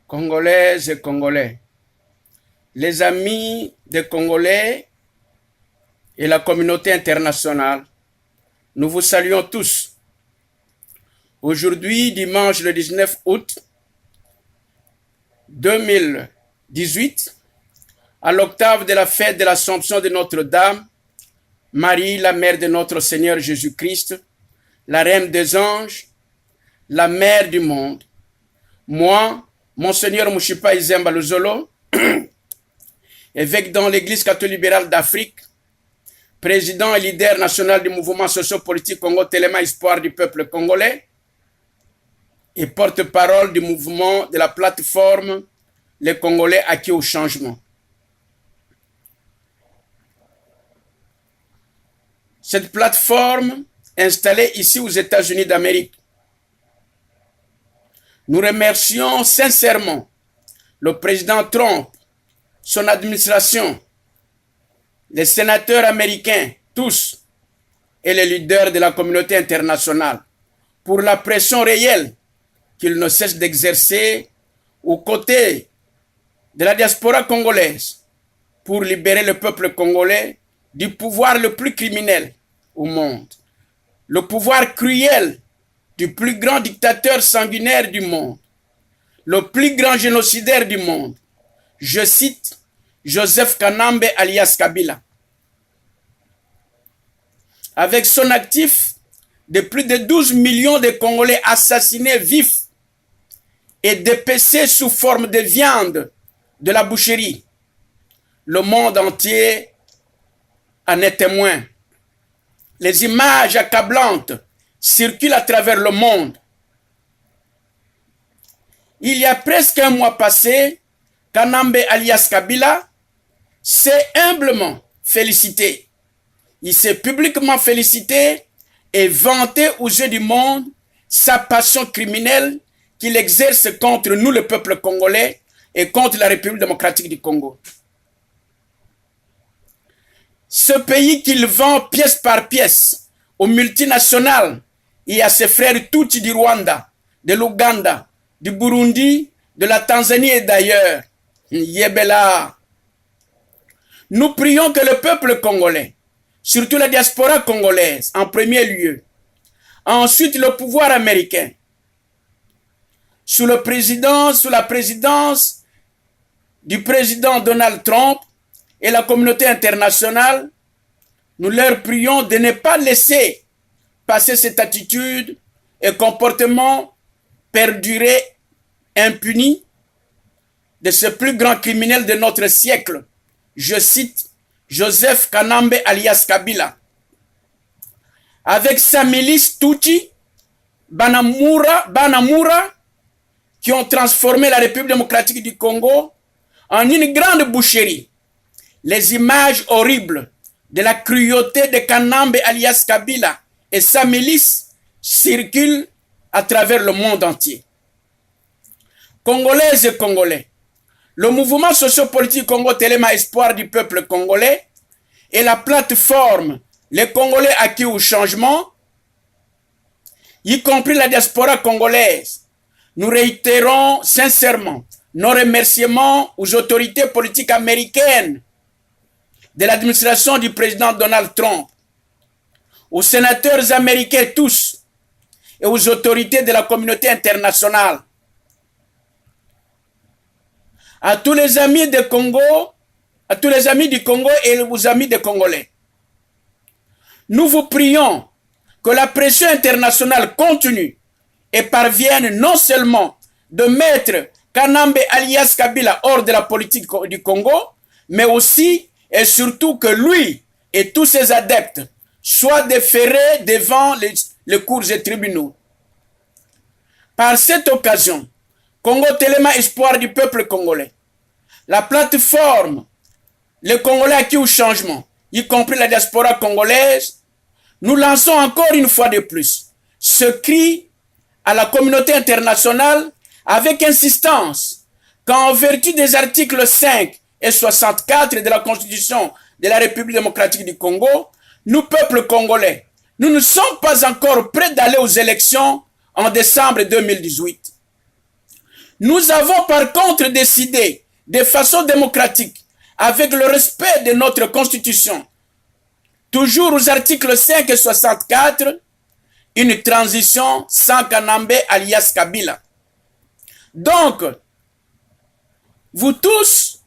Congolaises et Congolais, les amis des Congolais et la communauté internationale, nous vous saluons tous. Aujourd'hui, dimanche le 19 août 2018, à l'octave de la fête de l'Assomption de Notre-Dame, Marie, la mère de notre Seigneur Jésus-Christ, la reine des anges, la mère du monde, moi, Monseigneur Mouchipa Izemba Luzolo, évêque dans l'Église catholique libérale d'Afrique, président et leader national du mouvement socio-politique Congo Téléma Espoir du peuple congolais et porte-parole du mouvement de la plateforme Les Congolais acquis au changement. Cette plateforme installée ici aux États-Unis d'Amérique, nous remercions sincèrement le président Trump, son administration, les sénateurs américains, tous, et les leaders de la communauté internationale pour la pression réelle qu'ils ne cessent d'exercer aux côtés de la diaspora congolaise pour libérer le peuple congolais du pouvoir le plus criminel au monde, le pouvoir cruel du plus grand dictateur sanguinaire du monde, le plus grand génocidaire du monde. Je cite Joseph Kanambe alias Kabila. Avec son actif de plus de 12 millions de Congolais assassinés vifs et dépecés sous forme de viande de la boucherie, le monde entier en est témoin. Les images accablantes circulent à travers le monde. Il y a presque un mois passé, Kanambe alias Kabila s'est humblement félicité. Il s'est publiquement félicité et vanté aux yeux du monde sa passion criminelle qu'il exerce contre nous, le peuple congolais, et contre la République démocratique du Congo. Ce pays qu'il vend pièce par pièce aux multinationales et à ses frères Tutsi du Rwanda, de l'Ouganda, du Burundi, de la Tanzanie et d'ailleurs. Yebela. Nous prions que le peuple congolais, surtout la diaspora congolaise en premier lieu, ensuite le pouvoir américain, sous la présidence du président Donald Trump et la communauté internationale, nous leur prions de ne pas laisser passer cette attitude et comportement perdurer impuni de ce plus grand criminel de notre siècle. Je cite Joseph Kanambe alias Kabila. Avec sa milice Tutsi, Banamura, qui ont transformé la République démocratique du Congo en une grande boucherie. Les images horribles de la cruauté de Kanambe alias Kabila et sa milice circulent à travers le monde entier. Congolaises et Congolais, le mouvement sociopolitique Congo Téléma Espoir du peuple congolais et la plateforme Les Congolais acquis au changement, y compris la diaspora congolaise, nous réitérons sincèrement nos remerciements aux autorités politiques américaines de l'administration du président Donald Trump, aux sénateurs américains tous et aux autorités de la communauté internationale. À tous les amis du Congo, à tous les amis du Congo et aux amis des Congolais, nous vous prions que la pression internationale continue et parvienne non seulement de mettre Kanambe alias Kabila hors de la politique du Congo, mais aussi et surtout que lui et tous ses adeptes soient déférés devant les cours et tribunaux. Par cette occasion, Congo Téléma Espoir du peuple congolais, la plateforme Les Congolais acquis au changement, y compris la diaspora congolaise, nous lançons encore une fois de plus ce cri à la communauté internationale avec insistance qu'en vertu des articles 5 et 64 de la Constitution de la République démocratique du Congo, nous, peuple congolais, nous ne sommes pas encore prêts d'aller aux élections en décembre 2018. Nous avons par contre décidé de façon démocratique, avec le respect de notre constitution, toujours aux articles 5 et 64, une transition sans Kanambe alias Kabila. Donc, vous tous,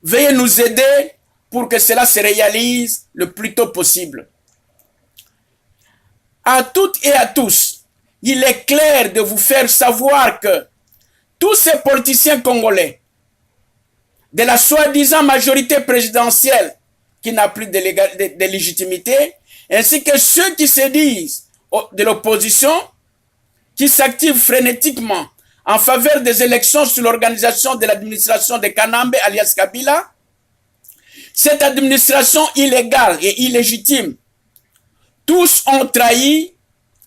veuillez nous aider pour que cela se réalise le plus tôt possible. À toutes et à tous, il est clair de vous faire savoir que tous ces politiciens congolais de la soi-disant majorité présidentielle qui n'a plus de légitimité, ainsi que ceux qui se disent de l'opposition, qui s'activent frénétiquement en faveur des élections sur l'organisation de l'administration de Kanambe alias Kabila, cette administration illégale et illégitime, tous ont trahi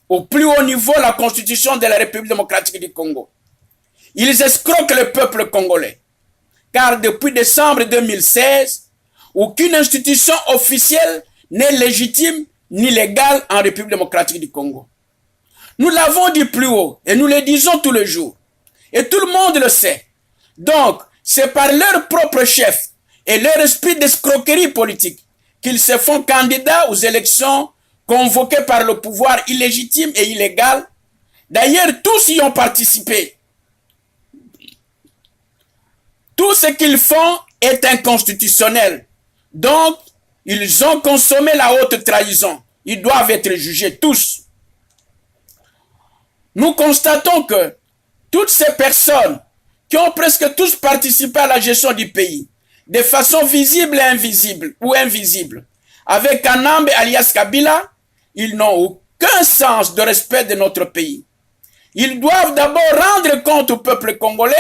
au plus haut niveau la constitution de la République démocratique du Congo. Ils escroquent le peuple congolais, car depuis décembre 2016, aucune institution officielle n'est légitime ni légale en République démocratique du Congo. Nous l'avons dit plus haut et nous le disons tous les jours. Et tout le monde le sait. Donc, c'est par leur propre chef et leur esprit d'escroquerie politique qu'ils se font candidats aux élections convoquées par le pouvoir illégitime et illégal. D'ailleurs, tous y ont participé. Tout ce qu'ils font est inconstitutionnel. Donc, ils ont consommé la haute trahison. Ils doivent être jugés tous. Nous constatons que toutes ces personnes qui ont presque tous participé à la gestion du pays, de façon visible et invisible, ou invisible, avec Kanambe alias Kabila, ils n'ont aucun sens de respect de notre pays. Ils doivent d'abord rendre compte au peuple congolais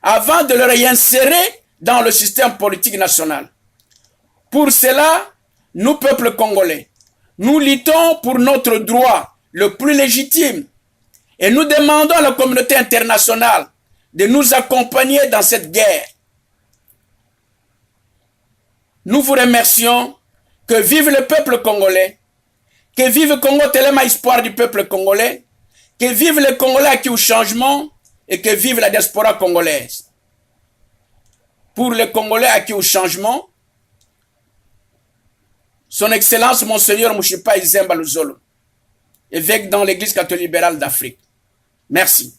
avant de le réinsérer dans le système politique national. Pour cela, nous, peuple congolais, nous luttons pour notre droit le plus légitime et nous demandons à la communauté internationale de nous accompagner dans cette guerre. Nous vous remercions. Que vive le peuple congolais. Que vive Congo Telema, espoir du peuple congolais. Que vive les Congolais acquis au changement et que vive la diaspora congolaise. Pour les Congolais acquis au changement, Son Excellence Monseigneur Mouchipa Izemba Luzolo, évêque dans l'Église catholique libérale d'Afrique. Merci.